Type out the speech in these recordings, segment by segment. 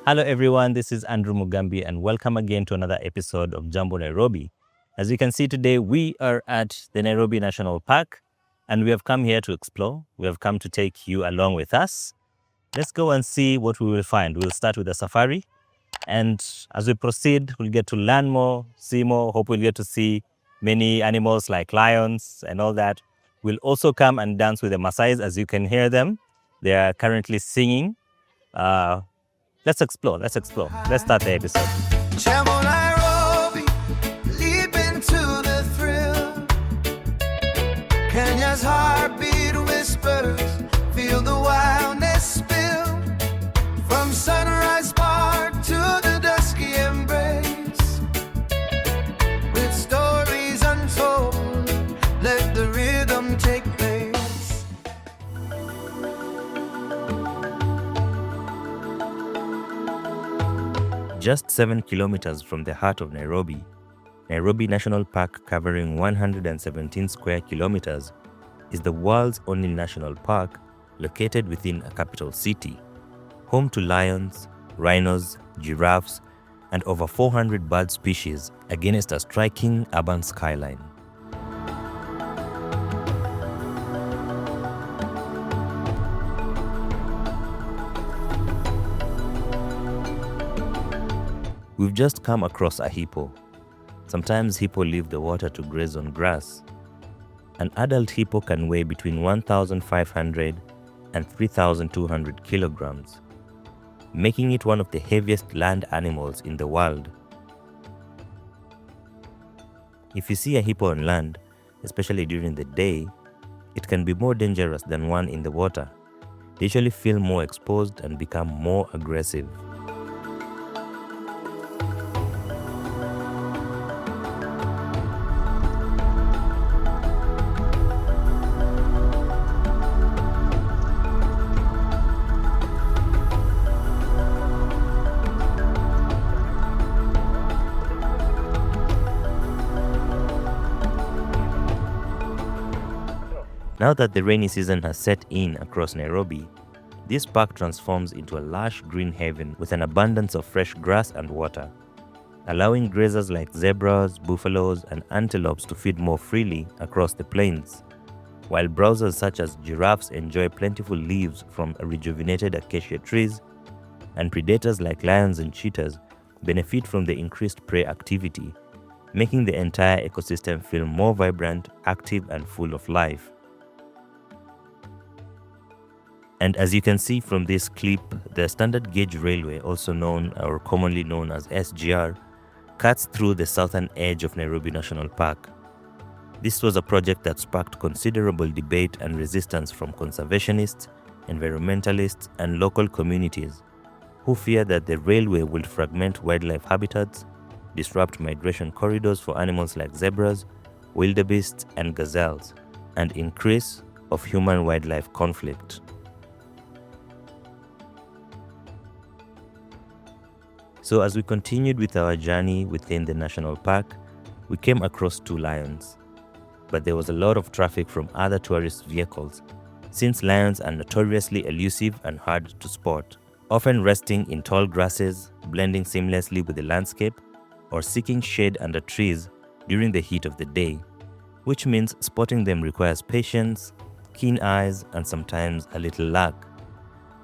Hello everyone, this is Andrew Mugambi and welcome again to another episode of Jambo Nairobi. As you can see today, we are at the Nairobi National Park and we have come here to explore. We have come to take you along with us. Let's go and see what we will find. We'll start with a safari and as we proceed, we'll get to learn more, see more. Hope we'll get to see many animals like lions and all that. We'll also come and dance with the Maasais as you can hear them. They are currently singing. Let's explore. Let's start the episode. Jambo Nairobi, leap into the thrill. Kenya's heartbeat whispers, feel the wildness spill. From Sunrise Park to the dusky embrace. With stories untold, let the rhythm take place. Just 7 kilometers from the heart of Nairobi, Nairobi National Park, covering 117 square kilometers, is the world's only national park located within a capital city, home to lions, rhinos, giraffes, and over 400 bird species against a striking urban skyline. We've just come across a hippo. Sometimes hippo leave the water to graze on grass. An adult hippo can weigh between 1,500 and 3,200 kilograms, making it one of the heaviest land animals in the world. If you see a hippo on land, especially during the day, it can be more dangerous than one in the water. They usually feel more exposed and become more aggressive. Now that the rainy season has set in across Nairobi, this park transforms into a lush green haven with an abundance of fresh grass and water, allowing grazers like zebras, buffaloes, and antelopes to feed more freely across the plains, while browsers such as giraffes enjoy plentiful leaves from rejuvenated acacia trees, and predators like lions and cheetahs benefit from the increased prey activity, making the entire ecosystem feel more vibrant, active, and full of life. And as you can see from this clip, the standard gauge railway, also known or commonly known as SGR, cuts through the southern edge of Nairobi National Park. This was a project that sparked considerable debate and resistance from conservationists, environmentalists, and local communities, who fear that the railway will fragment wildlife habitats, disrupt migration corridors for animals like zebras, wildebeests, and gazelles, and increase of human-wildlife conflict. So as we continued with our journey within the national park, we came across 2 lions. But there was a lot of traffic from other tourist vehicles, since lions are notoriously elusive and hard to spot, often resting in tall grasses, blending seamlessly with the landscape, or seeking shade under trees during the heat of the day, which means spotting them requires patience, keen eyes, and sometimes a little luck.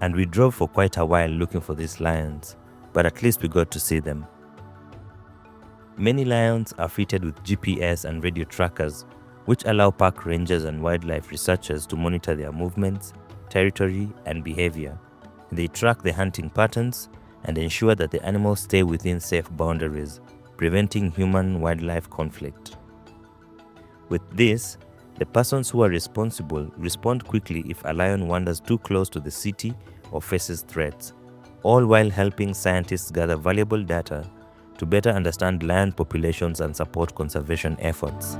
And we drove for quite a while looking for these lions, but at least we got to see them. Many lions are fitted with GPS and radio trackers, which allow park rangers and wildlife researchers to monitor their movements, territory, and behavior. They track the hunting patterns and ensure that the animals stay within safe boundaries, preventing human-wildlife conflict. With this, the persons who are responsible respond quickly if a lion wanders too close to the city or faces threats, all while helping scientists gather valuable data to better understand lion populations and support conservation efforts.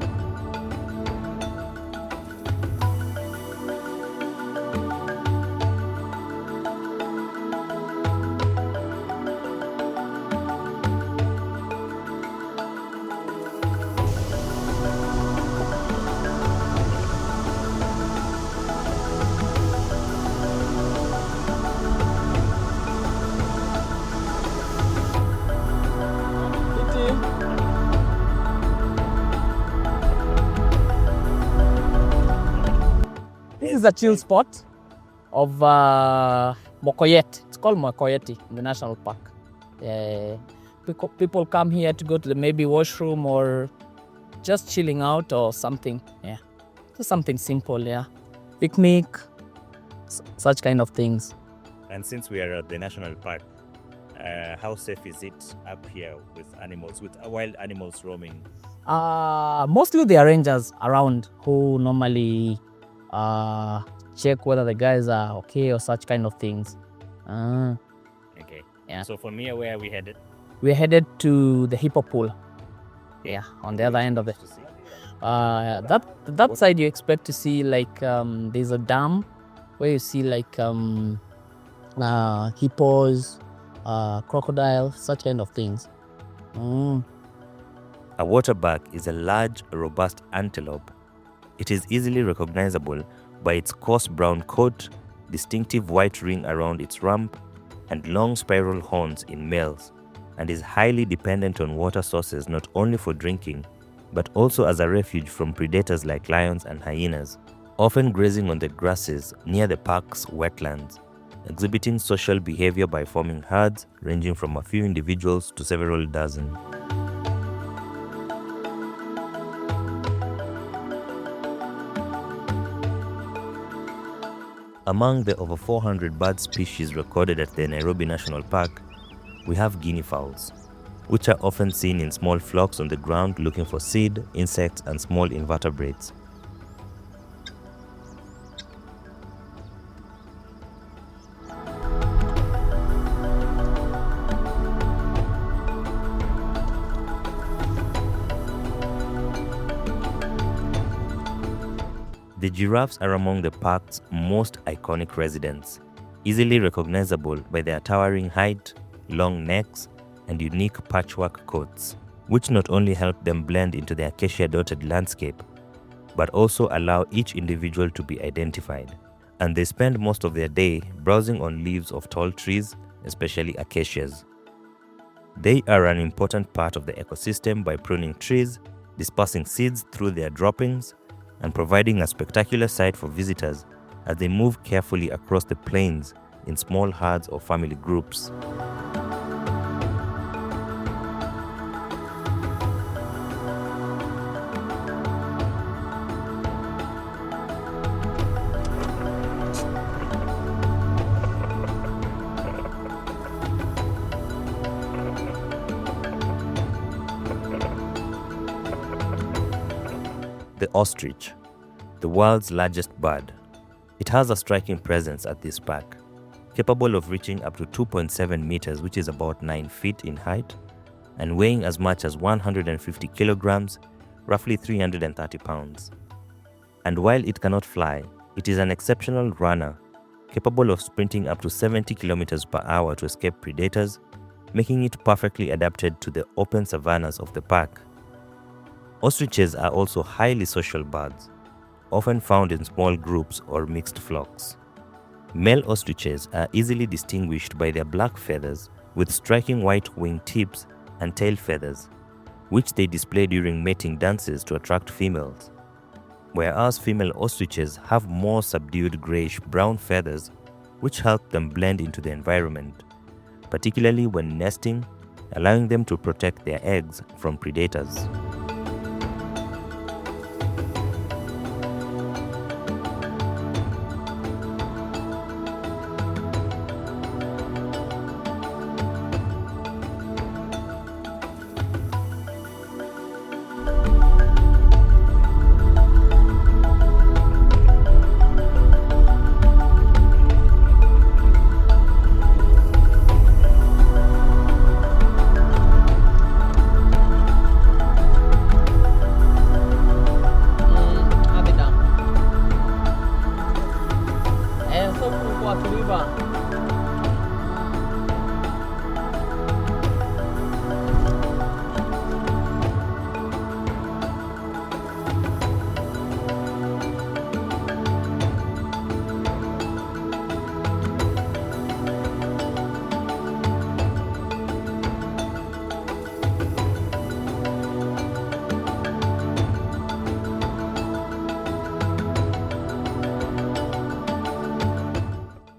is a chill spot of Mokoyeti. It's called Mokoyeti in the national park. People come here to go to the maybe washroom or just chilling out or something. Yeah, so something simple. Yeah, picnic, such kind of things. And since we are at the national park, how safe is it up here with animals, with wild animals roaming? Mostly there are rangers around who normally check whether the guys are okay or such kind of things. Okay. Yeah. So from here, where are we headed? We're headed to the hippo pool. Yeah, on the other end of it. That side you expect to see like there's a dam where you see like hippos, crocodiles, such kind of things. A waterbuck is a large, robust antelope. It is easily recognizable by its coarse brown coat, distinctive white ring around its rump, and long spiral horns in males, and is highly dependent on water sources not only for drinking, but also as a refuge from predators like lions and hyenas, often grazing on the grasses near the park's wetlands, exhibiting social behavior by forming herds ranging from a few individuals to several dozen. Among the over 400 bird species recorded at the Nairobi National Park, we have guinea fowls, which are often seen in small flocks on the ground looking for seed, insects, and small invertebrates. The giraffes are among the park's most iconic residents, easily recognizable by their towering height, long necks, and unique patchwork coats, which not only help them blend into the acacia-dotted landscape, but also allow each individual to be identified. And they spend most of their day browsing on leaves of tall trees, especially acacias. They are an important part of the ecosystem by pruning trees, dispersing seeds through their droppings, and providing a spectacular sight for visitors as they move carefully across the plains in small herds or family groups. The ostrich, the world's largest bird. It has a striking presence at this park, capable of reaching up to 2.7 meters, which is about 9 feet in height, and weighing as much as 150 kilograms, roughly 330 pounds. And while it cannot fly, it is an exceptional runner, capable of sprinting up to 70 kilometers per hour to escape predators, making it perfectly adapted to the open savannas of the park. Ostriches are also highly social birds, often found in small groups or mixed flocks. Male ostriches are easily distinguished by their black feathers with striking white wing tips and tail feathers, which they display during mating dances to attract females, whereas female ostriches have more subdued grayish-brown feathers which help them blend into the environment, particularly when nesting, allowing them to protect their eggs from predators.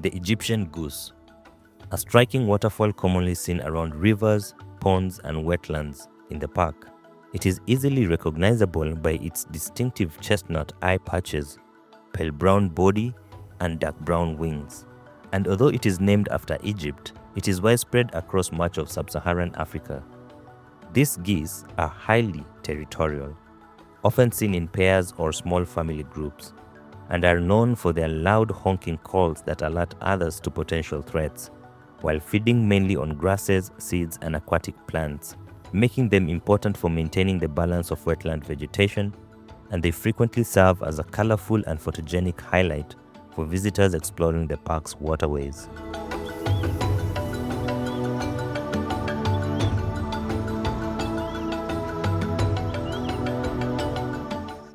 The Egyptian goose, a striking waterfall commonly seen around rivers, ponds, and wetlands in the park. It is easily recognizable by its distinctive chestnut eye patches, pale brown body, and dark brown wings. And although it is named after Egypt, it is widespread across much of sub-Saharan Africa. These geese are highly territorial, often seen in pairs or small family groups, and are known for their loud honking calls that alert others to potential threats, while feeding mainly on grasses, seeds, and aquatic plants, making them important for maintaining the balance of wetland vegetation, and they frequently serve as a colorful and photogenic highlight for visitors exploring the park's waterways.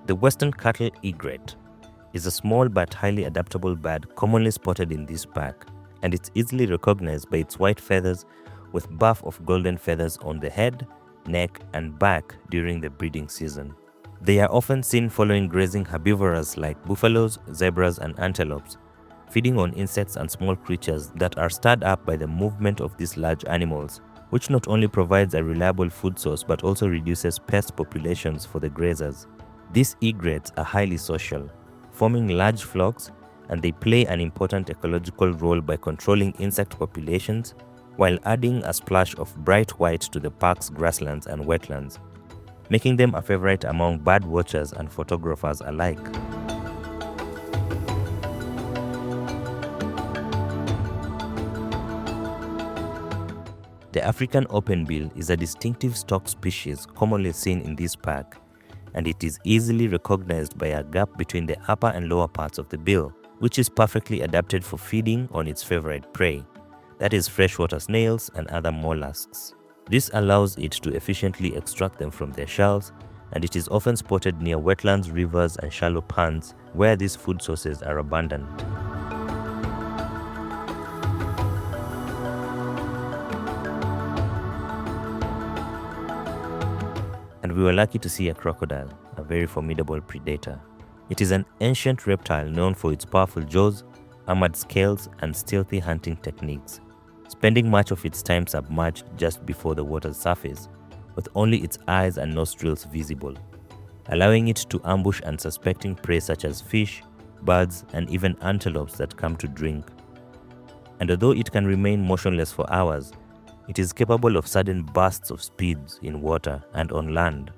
The western cattle egret is a small but highly adaptable bird commonly spotted in this park, and it's easily recognized by its white feathers with buff of golden feathers on the head, neck, and back during the breeding season. They are often seen following grazing herbivores like buffaloes, zebras, and antelopes, feeding on insects and small creatures that are stirred up by the movement of these large animals, which not only provides a reliable food source but also reduces pest populations for the grazers. These egrets are highly social, forming large flocks, and they play an important ecological role by controlling insect populations while adding a splash of bright white to the park's grasslands and wetlands, making them a favorite among bird watchers and photographers alike. The African openbill is a distinctive stork species commonly seen in this park, and it is easily recognized by a gap between the upper and lower parts of the bill, which is perfectly adapted for feeding on its favorite prey, that is freshwater snails and other mollusks. This allows it to efficiently extract them from their shells, and it is often spotted near wetlands, rivers, and shallow ponds where these food sources are abundant. And we were lucky to see a crocodile, a very formidable predator. It is an ancient reptile known for its powerful jaws, armored scales, and stealthy hunting techniques, spending much of its time submerged just before the water's surface, with only its eyes and nostrils visible, allowing it to ambush unsuspecting prey such as fish, birds, and even antelopes that come to drink. And although it can remain motionless for hours, it is capable of sudden bursts of speed in water and on land.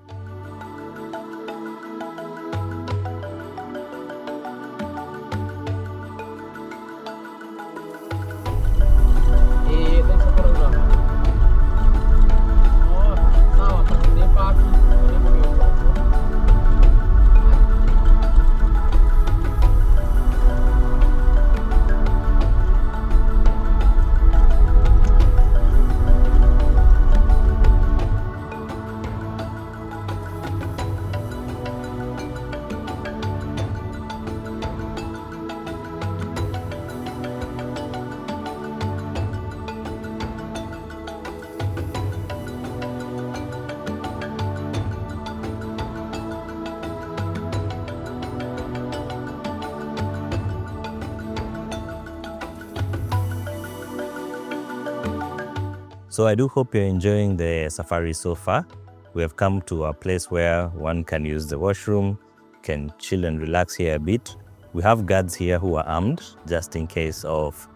So I do hope you're enjoying the safari so far. We have come to a place where one can use the washroom, can chill and relax here a bit. We have guards here who are armed just in case of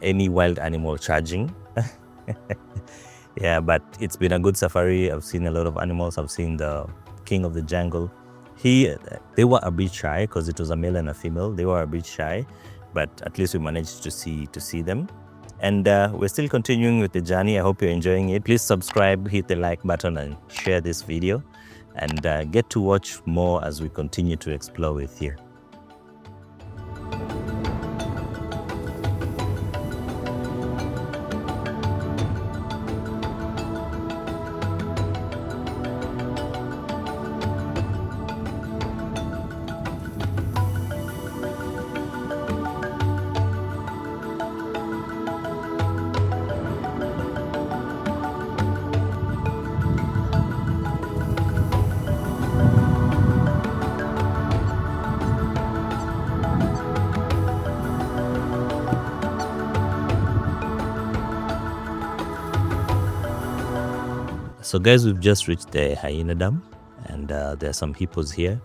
any wild animal charging. Yeah, but it's been a good safari. I've seen a lot of animals. I've seen the king of the jungle. They were a bit shy because it was a male and a female. They were a bit shy, but at least we managed to see them. And we're still continuing with the journey. I hope you're enjoying it. Please subscribe, hit the like button, and share this video. And get to watch more as we continue to explore with you. So guys, we've just reached the Hyena Dam, and there are some hippos here.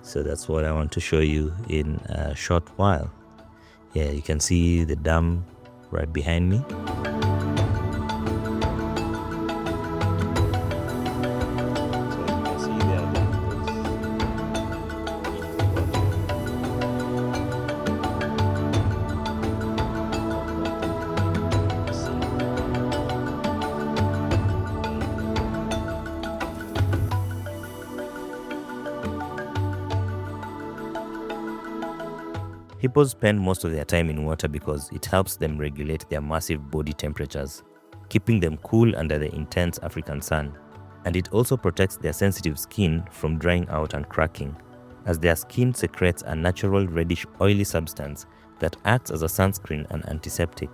So that's what I want to show you in a short while. Yeah, you can see the dam right behind me. Hippos spend most of their time in water because it helps them regulate their massive body temperatures, keeping them cool under the intense African sun. And it also protects their sensitive skin from drying out and cracking, as their skin secretes a natural reddish oily substance that acts as a sunscreen and antiseptic.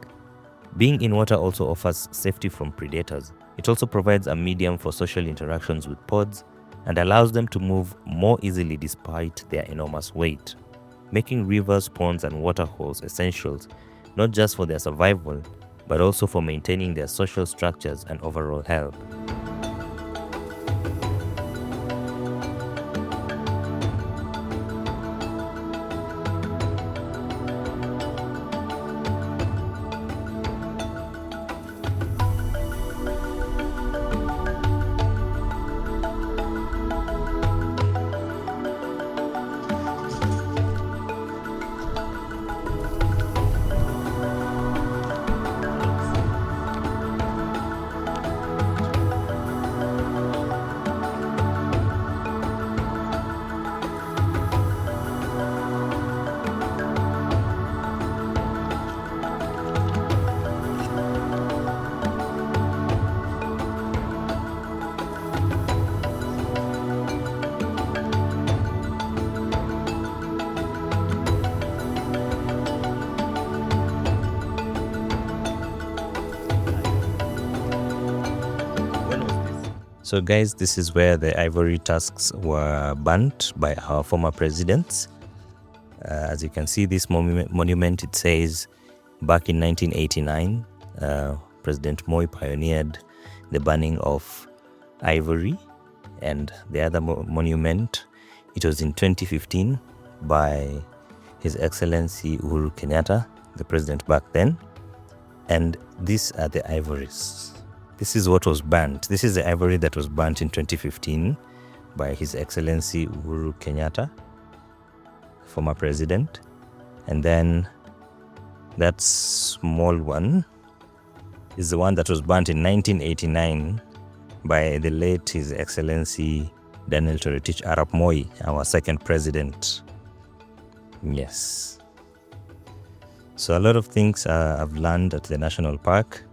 Being in water also offers safety from predators. It also provides a medium for social interactions with pods and allows them to move more easily despite their enormous weight, making rivers, ponds, and waterholes essentials not just for their survival, but also for maintaining their social structures and overall health. So guys, this is where the ivory tusks were burnt by our former presidents. As you can see, this monument, it says back in 1989, President Moi pioneered the burning of ivory. And the other monument, it was in 2015 by His Excellency Uhuru Kenyatta, the president back then. And these are the ivories. This is what was burnt. This is the ivory that was burnt in 2015 by His Excellency Uhuru Kenyatta, former president. And then that small one is the one that was burnt in 1989 by the late His Excellency Daniel Toroitich Arap Moi, our second president. Yes. So a lot of things I've learned at the national park.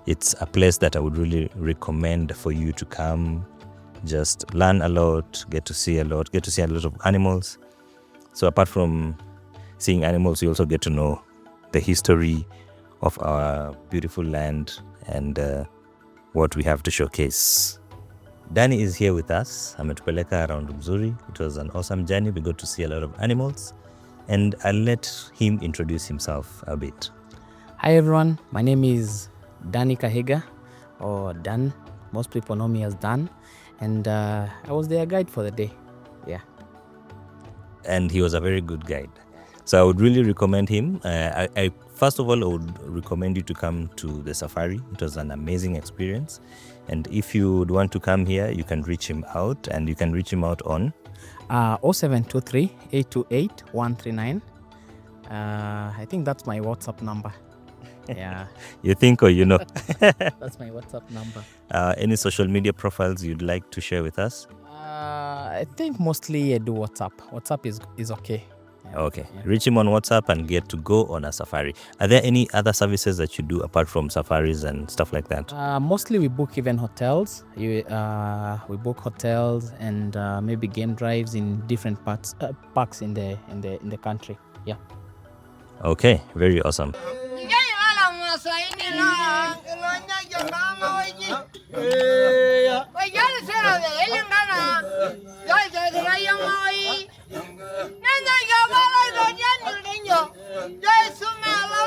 It's a place that I would really recommend for you to come, just learn a lot, get to see a lot of animals. So apart from seeing animals, you also get to know the history of our beautiful land and what we have to showcase. Danny is here with us. Ametupeleka around Mzuri. It was an awesome journey. We got to see a lot of animals, and I'll let him introduce himself a bit. Hi everyone, my name is Dan Kahiga, or Dan. Most people know me as Dan, and I was their guide for the day. Yeah. And he was a very good guide. So I would really recommend him. I first of all, I would recommend you to come to the safari. It was an amazing experience. And if you would want to come here, you can reach him out, and you can reach him out on 0723 828 139. I think that's my WhatsApp number. Yeah. You think, or you know? That's my WhatsApp number. Any social media profiles you'd like to share with us? I think mostly I do WhatsApp. WhatsApp is okay. Yeah. Okay. Yeah. Reach him on WhatsApp and get to go on a safari. Are there any other services that you do apart from safaris and stuff like that? Mostly we book even hotels. We book hotels and maybe game drives in different parks in the country. Yeah. Okay. Very awesome. Nenda yo bala do nyanyo ninyo. Jesu mala